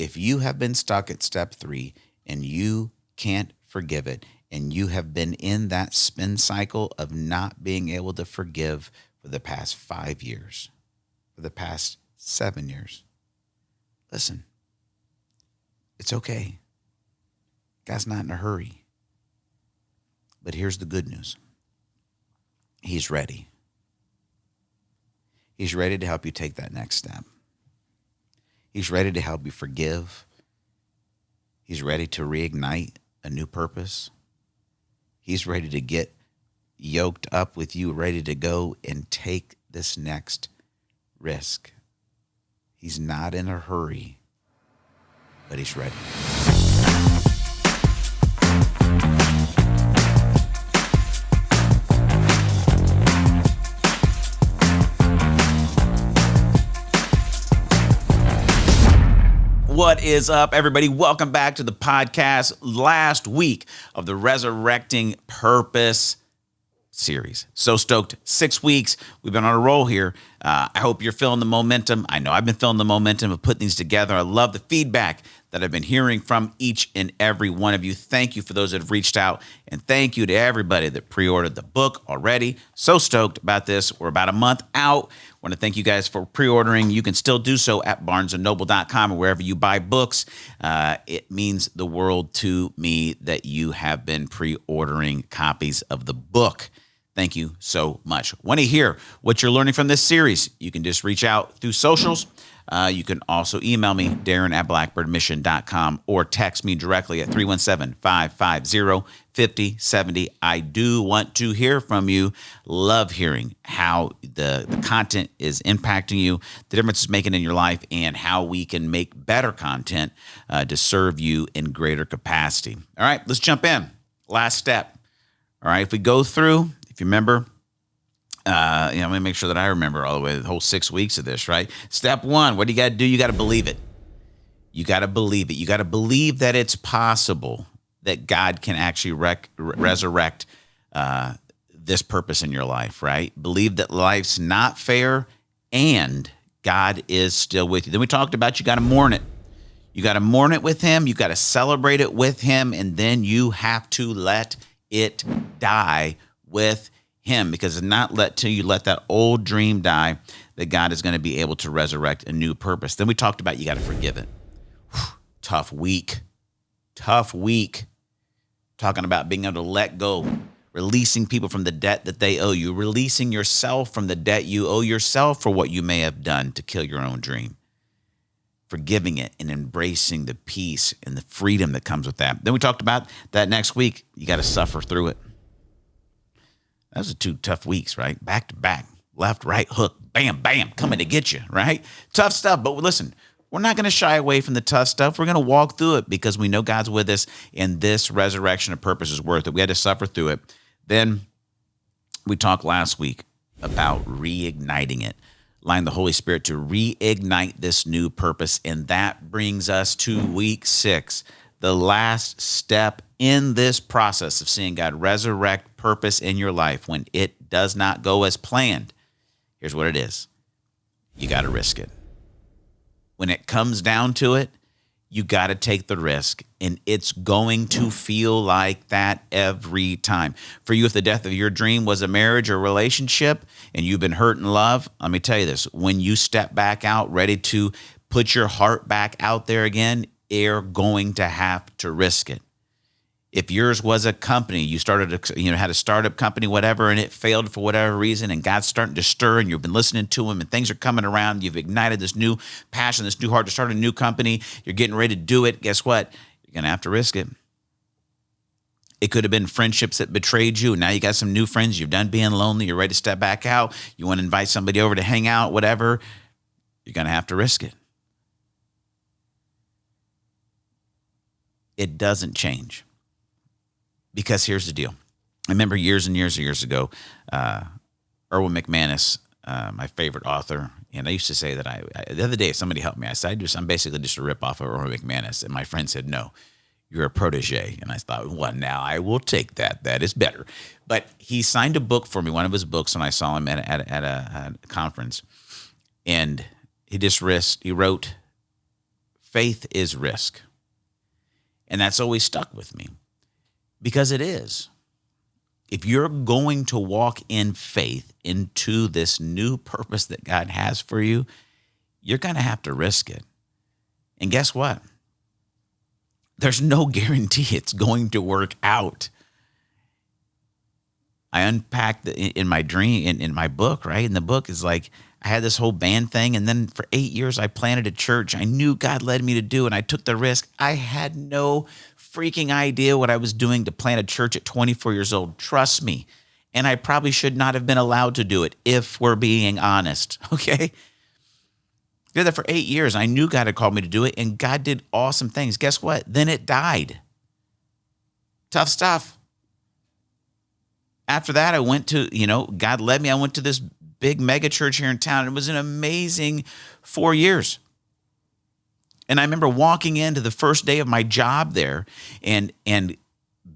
if you have been stuck at step 3 and you can't forgive it, and you have been in that spin cycle of not being able to forgive for the past 5 years, for the past 7 years, listen, it's okay. God's not in a hurry. But here's the good news. He's ready. He's ready to help you take that next step. He's ready to help you forgive. He's ready to reignite a new purpose. He's ready to get yoked up with you, ready to go and take this next risk. He's not in a hurry, but he's ready. What is up, everybody? Welcome back to the podcast. Last week of the Resurrecting Purpose series. So stoked. 6 weeks. We've been on a roll here. I hope you're feeling the momentum. I know I've been feeling the momentum of putting these together. I love the feedback that I've been hearing from each and every one of you. Thank you for those that have reached out. And thank you to everybody that pre-ordered the book already. So stoked about this. We're about a month out. Want to thank you guys for pre-ordering. You can still do so at barnesandnoble.com or wherever you buy books. It means the world to me that you have been pre-ordering copies of the book. Thank you so much. Want to hear what you're learning from this series? You can just reach out through socials. You can also email me, Daron@blackbirdmission.com, or text me directly at 317-550-5070. I do want to hear from you. Love hearing how the content is impacting you, the difference it's making in your life, and how we can make better content to serve you in greater capacity. All right, let's jump in. Last step. All right, if we go through, if you remember, I'm going to make sure that I remember all the way the whole 6 weeks of this, right? Step 1, what do you got to do? You got to believe it. You got to believe it. You got to believe that it's possible that God can actually resurrect this purpose in your life, right? Believe that life's not fair and God is still with you. Then we talked about you got to mourn it. You got to mourn it with him. You got to celebrate it with him. And then you have to let it die with him, because it's not till you let that old dream die that God is going to be able to resurrect a new purpose. Then we talked about you got to forgive it. Tough week. Talking about being able to let go, releasing people from the debt that they owe you, releasing yourself from the debt you owe yourself for what you may have done to kill your own dream. Forgiving it and embracing the peace and the freedom that comes with that. Then we talked about that next week, you got to suffer through it. Those are 2 tough weeks, right? Back to back, left, right, hook, bam, bam, coming to get you, right? Tough stuff, but listen, we're not going to shy away from the tough stuff. We're going to walk through it because we know God's with us, and this resurrection of purpose is worth it. We had to suffer through it. Then we talked last week about reigniting it, allowing the Holy Spirit to reignite this new purpose, and that brings us to week 6, the last step in this process of seeing God resurrect purpose in your life when it does not go as planned. Here's what it is. You got to risk it. When it comes down to it, you got to take the risk, and it's going to feel like that every time. For you, if the death of your dream was a marriage or relationship and you've been hurt in love, let me tell you this, when you step back out, ready to put your heart back out there again, you're going to have to risk it. If yours was a company, you had a startup company, whatever, and it failed for whatever reason, and God's starting to stir, and you've been listening to him, and things are coming around, you've ignited this new passion, this new heart to start a new company, you're getting ready to do it, guess what? You're going to have to risk it. It could have been friendships that betrayed you. Now you got some new friends, you're done being lonely, you're ready to step back out, you want to invite somebody over to hang out, whatever, you're going to have to risk it. It doesn't change. Because here's the deal. I remember years and years ago, Erwin McManus, my favorite author, and I used to say that the other day somebody helped me. I said, I'm basically just a ripoff of Erwin McManus. And my friend said, no, you're a protege. And I thought, well, now I will take that. That is better. But he signed a book for me, one of his books, when I saw him at a conference. And he wrote, faith is risk. And that's always stuck with me because it is. If you're going to walk in faith into this new purpose that God has for you, you're going to have to risk it. And guess what? There's no guarantee it's going to work out. I unpacked in my dream, in my book, right? And the book is like, I had this whole band thing. And then for 8 years, I planted a church. I knew God led me to do, and I took the risk. I had no freaking idea what I was doing to plant a church at 24 years old. Trust me. And I probably should not have been allowed to do it if we're being honest. Okay. Did that for 8 years. I knew God had called me to do it, and God did awesome things. Guess what? Then it died. Tough stuff. After that, I went to, God led me. I went to this big mega church here in town. It was an amazing 4 years. And I remember walking into the first day of my job there and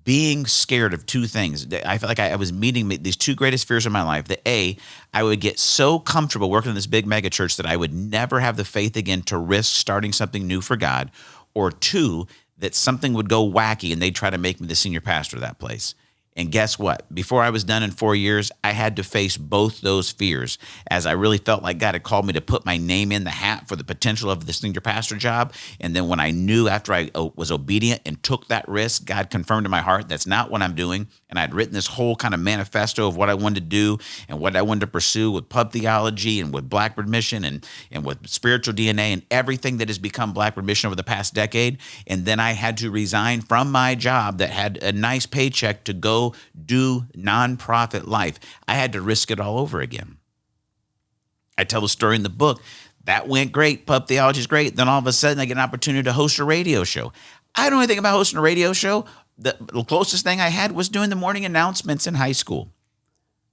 being scared of two things. I felt like I was meeting these two greatest fears of my life. That A, I would get so comfortable working in this big mega church that I would never have the faith again to risk starting something new for God. Or two, that something would go wacky and they'd try to make me the senior pastor of that place. And guess what? Before I was done in 4 years, I had to face both those fears, as I really felt like God had called me to put my name in the hat for the potential of the senior pastor job. And then when I knew after I was obedient and took that risk, God confirmed in my heart, that's not what I'm doing. And I'd written this whole kind of manifesto of what I wanted to do and what I wanted to pursue with pub theology and with Blackbird Mission and with spiritual DNA and everything that has become Blackbird Mission over the past decade. And then I had to resign from my job that had a nice paycheck to go do nonprofit life. I had to risk it all over again. I tell the story in the book. That went great. Pub theology is great. Then all of a sudden I get an opportunity to host a radio show. I don't know anything about hosting a radio show. The closest thing I had was doing the morning announcements in high school,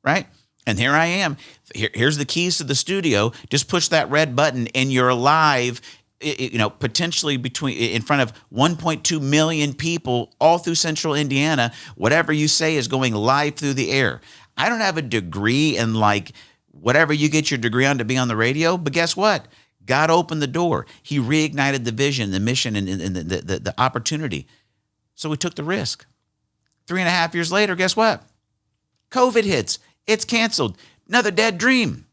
right? And here I am. Here's the keys to the studio. Just push that red button and you're live, potentially in front of 1.2 million people all through central Indiana. Whatever you say is going live through the air. I don't have a degree in whatever you get your degree on to be on the radio, but guess what? God opened the door. He reignited the vision, the mission, and the opportunity. So we took the risk. 3.5 years later, guess what? COVID hits. It's canceled. Another dead dream.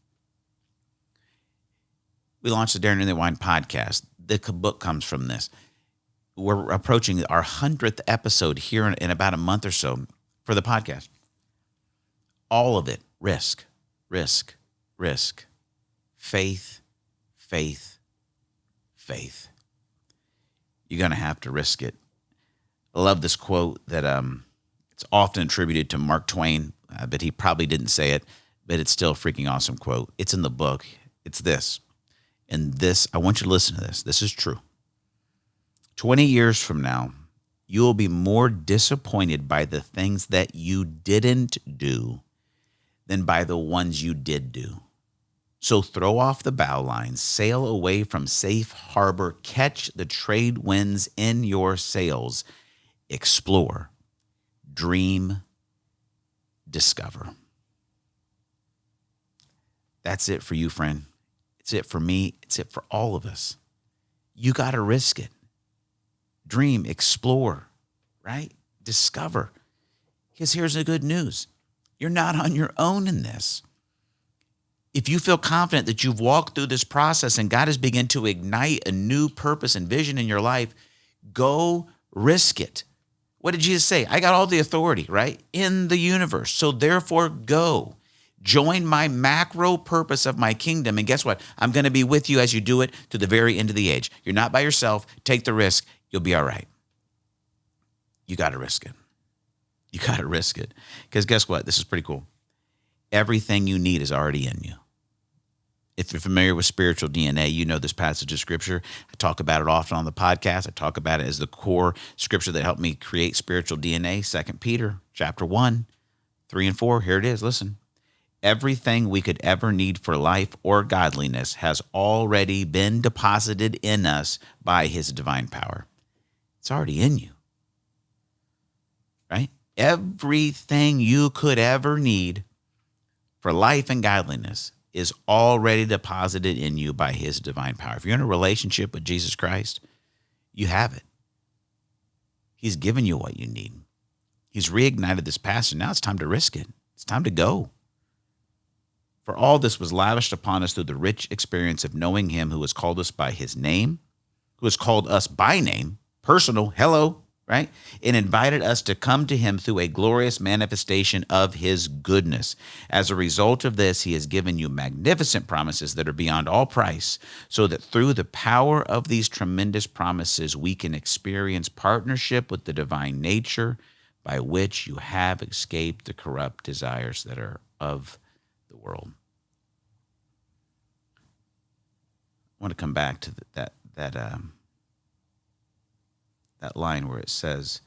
We launched the Daron Earlewine Podcast. The book comes from this. We're approaching our 100th episode here in about a month or so for the podcast. All of it, risk, risk, risk, faith, faith, faith. You're going to have to risk it. I love this quote that it's often attributed to Mark Twain, but he probably didn't say it, but it's still a freaking awesome quote. It's in the book. It's this. And this, I want you to listen to this. This is true. 20 years from now, you will be more disappointed by the things that you didn't do than by the ones you did do. So throw off the bow lines, sail away from safe harbor, catch the trade winds in your sails, explore, dream, discover. That's it for you, friend. It's it for me. It's it for all of us. You got to risk it. Dream, explore, right? Discover. Because here's the good news. You're not on your own in this. If you feel confident that you've walked through this process and God has begun to ignite a new purpose and vision in your life, go risk it. What did Jesus say? I got all the authority, right, in the universe. So therefore, go. Join my macro purpose of my kingdom. And guess what? I'm going to be with you as you do it to the very end of the age. You're not by yourself. Take the risk. You'll be all right. You got to risk it. You got to risk it. Because guess what? This is pretty cool. Everything you need is already in you. If you're familiar with spiritual DNA, you know this passage of scripture. I talk about it often on the podcast. I talk about it as the core scripture that helped me create spiritual DNA. 2 Peter chapter 1, 3 and 4. Here it is. Listen. Everything we could ever need for life or godliness has already been deposited in us by his divine power. It's already in you, right? Everything you could ever need for life and godliness is already deposited in you by his divine power. If you're in a relationship with Jesus Christ, You have it. He's given you what you need. He's reignited this passion. Now it's time to risk it. It's time to go. For all this was lavished upon us through the rich experience of knowing him who has called us by his name, who has called us by name, personal, hello, right? And invited us to come to him through a glorious manifestation of his goodness. As a result of this, he has given you magnificent promises that are beyond all price, so that through the power of these tremendous promises, we can experience partnership with the divine nature by which you have escaped the corrupt desires that are of the world. I want to come back to that line where it says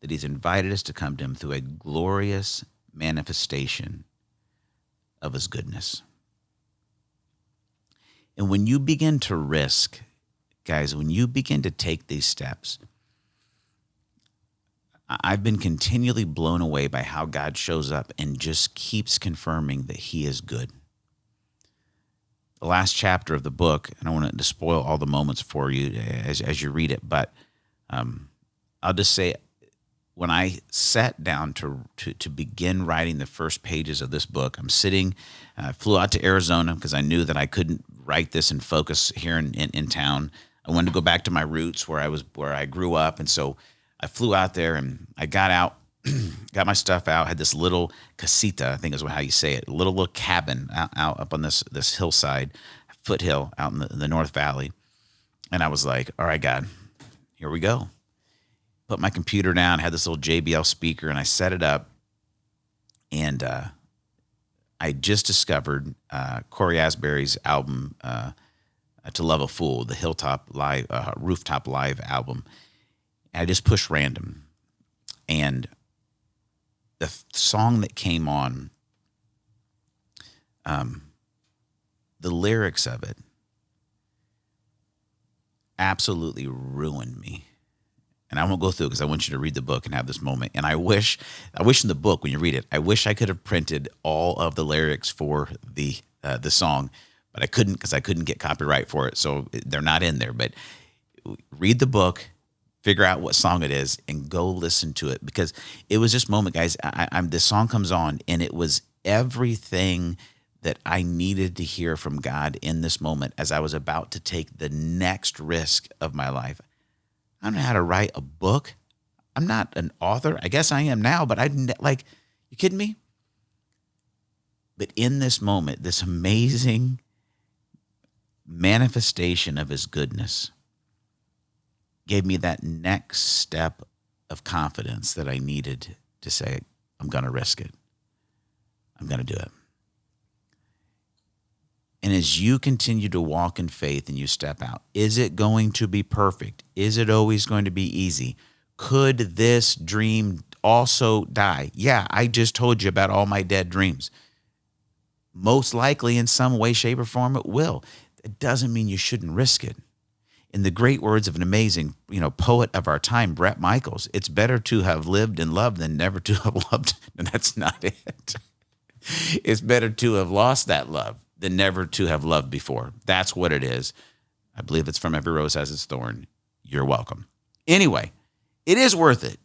that he's invited us to come to him through a glorious manifestation of his goodness. And when you begin to risk, guys, when you begin to take these steps, I've been continually blown away by how God shows up and just keeps confirming that he is good. The last chapter of the book, and I don't want to spoil all the moments for you as you read it, but I'll just say, when I sat down to begin writing the first pages of this book, I'm sitting, I flew out to Arizona because I knew that I couldn't write this and focus here in town. I wanted to go back to my roots where I grew up, and so I flew out there and I got out, got my stuff out, had this little casita, I think is how you say it, a little cabin out up on this hillside, foothill out in the North Valley. And I was like, all right, God, here we go. Put my computer down, had this little JBL speaker, and I set it up. And I just discovered Corey Asbury's album, To Love a Fool, the Hilltop Live, Rooftop Live album. And I just pushed random. And the song that came on, the lyrics of it absolutely ruined me. And I won't go through it because I want you to read the book and have this moment. And I wish in the book, when you read it, I wish I could have printed all of the lyrics for the song, but I couldn't because I couldn't get copyright for it. So they're not in there. But read the book, figure out what song it is, and go listen to it, because it was this moment, guys. This song comes on, and it was everything that I needed to hear from God in this moment as I was about to take the next risk of my life. I don't know how to write a book. I'm not an author. I guess I am now, but you kidding me? But in this moment, this amazing manifestation of his goodness gave me that next step of confidence that I needed to say, I'm going to risk it. I'm going to do it. And as you continue to walk in faith and you step out, is it going to be perfect? Is it always going to be easy? Could this dream also die? Yeah, I just told you about all my dead dreams. Most likely in some way, shape, or form it will. It doesn't mean you shouldn't risk it. In the great words of an amazing, poet of our time, Bret Michaels, it's better to have lived and loved than never to have loved. And that's not it. It's better to have lost that love than never to have loved before. That's what it is. I believe it's from Every Rose Has Its Thorn. You're welcome. Anyway, it is worth it.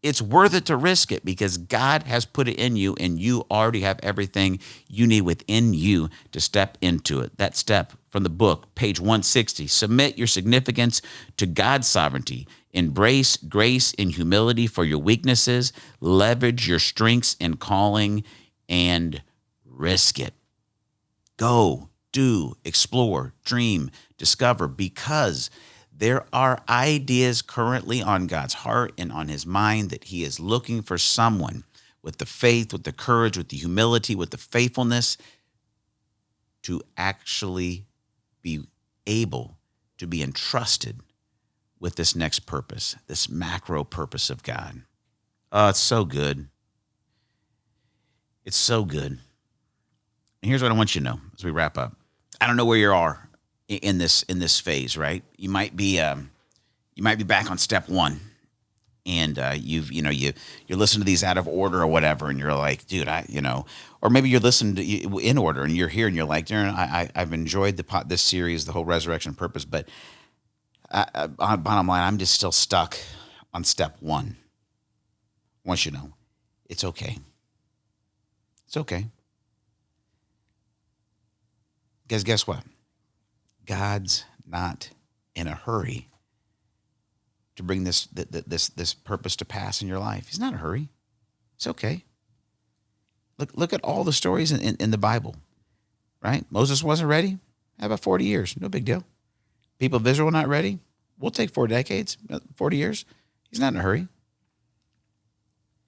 It's worth it to risk it because God has put it in you, and you already have everything you need within you to step into it. That step from the book, page 160, submit your significance to God's sovereignty. Embrace grace and humility for your weaknesses. Leverage your strengths and calling, and risk it. Go, do, explore, dream, discover, because there are ideas currently on God's heart and on his mind that he is looking for someone with the faith, with the courage, with the humility, with the faithfulness to actually be able to be entrusted with this next purpose, this macro purpose of God. Oh, it's so good. It's so good. And here's what I want you to know as we wrap up. I don't know where you are in this phase, right? You might be back on step one, and you're listening to these out of order or whatever, and you're like, dude, or maybe you're listening to in order, and you're here, and you're like, Daron, I've enjoyed this series, the whole resurrection purpose, but bottom line, I'm just still stuck on step one. I want you to know, it's okay. It's okay. Because guess what? God's not in a hurry to bring this purpose to pass in your life. He's not in a hurry. It's okay. Look at all the stories in the Bible, right? Moses wasn't ready. How about 40 years? No big deal. People of Israel not ready. We'll take 4 decades, 40 years. He's not in a hurry.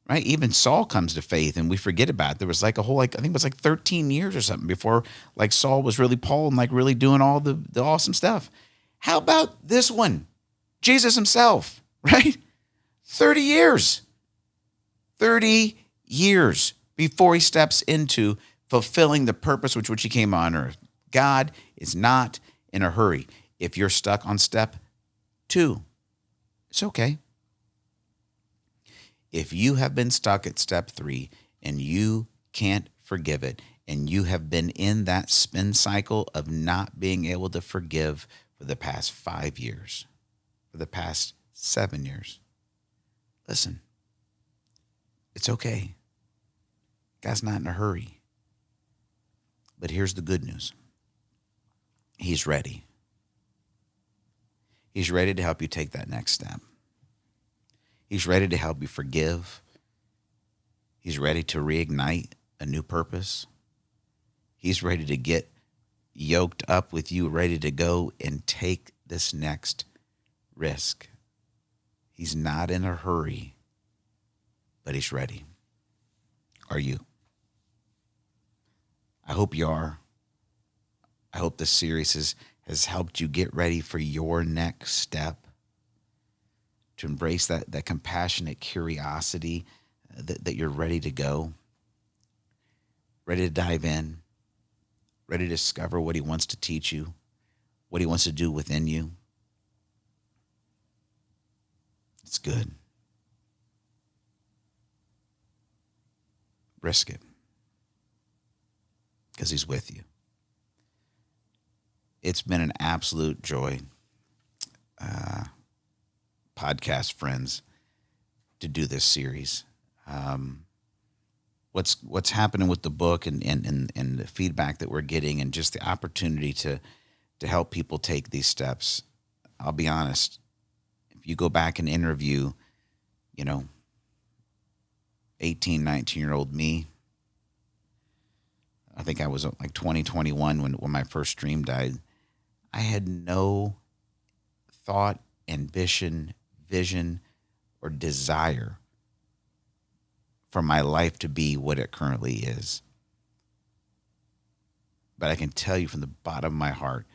Right? Even Saul comes to faith and we forget about it. There was like a whole, I think it was like 13 years or something before like Saul was really Paul and like really doing all the awesome stuff. How about this one? Jesus himself, right? 30 years. 30 years before he steps into fulfilling the purpose with which he came on earth. God is not in a hurry. If you're stuck on step 2, it's okay. If you have been stuck at step 3 and you can't forgive it, and you have been in that spin cycle of not being able to forgive for the past 5 years, for the past 7 years, listen, it's okay. God's not in a hurry. But here's the good news. He's ready. He's ready to help you take that next step. He's ready to help you forgive. He's ready to reignite a new purpose. He's ready to get yoked up with you, ready to go and take this next risk. He's not in a hurry, but he's ready. Are you? I hope you are. I hope this series has helped you get ready for your next step, to embrace that compassionate curiosity that you're ready to go, ready to dive in, ready to discover what he wants to teach you, what he wants to do within you. It's good. Risk it, because he's with you. It's been an absolute joy, podcast friends, to do this series. What's happening with the book and the feedback that we're getting, and just the opportunity to help people take these steps. I'll be honest, if you go back and interview, 18, 19-year-old me, I think I was like 20, 21 when my first dream died. I had no thought, ambition, vision, or desire for my life to be what it currently is. But I can tell you from the bottom of my heart,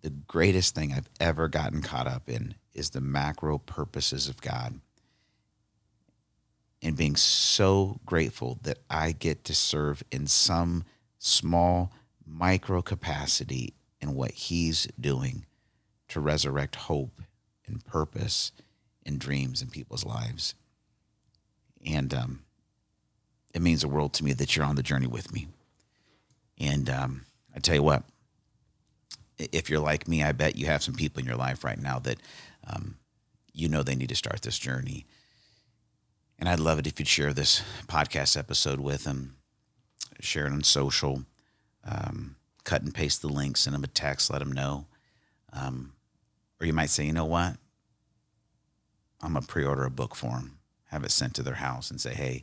the greatest thing I've ever gotten caught up in is the macro purposes of God. And being so grateful that I get to serve in some small micro capacity in what he's doing to resurrect hope and purpose and dreams in people's lives. And it means the world to me that you're on the journey with me. And I tell you what, if you're like me, I bet you have some people in your life right now that they need to start this journey. And I'd love it if you'd share this podcast episode with them, share it on social, cut and paste the link, send them a text, let them know. Or you might say, you know what? I'm going to pre-order a book for them, have it sent to their house and say, hey,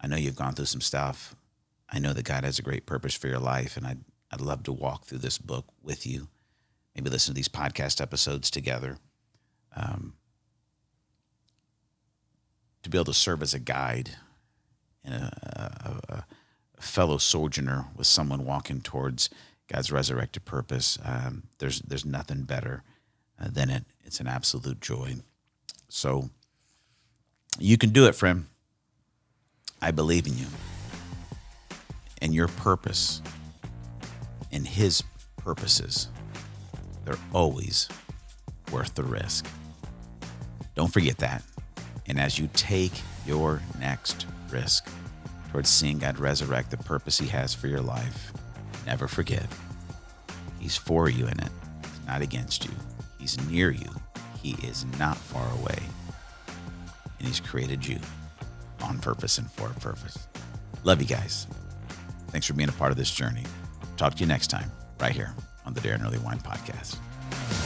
I know you've gone through some stuff. I know that God has a great purpose for your life, and I'd love to walk through this book with you. Maybe listen to these podcast episodes together. To be able to serve as a guide and a fellow sojourner with someone walking towards God's resurrected purpose. There's nothing better than it. It's an absolute joy. So you can do it, friend. I believe in you and your purpose and his purposes. They're always worth the risk. Don't forget that. And as you take your next risk towards seeing God resurrect the purpose he has for your life, never forget, he's for you in it, not against you. He's near you, he is not far away. And he's created you on purpose and for a purpose. Love you guys. Thanks for being a part of this journey. Talk to you next time, right here on the Daron Earlewine Podcast.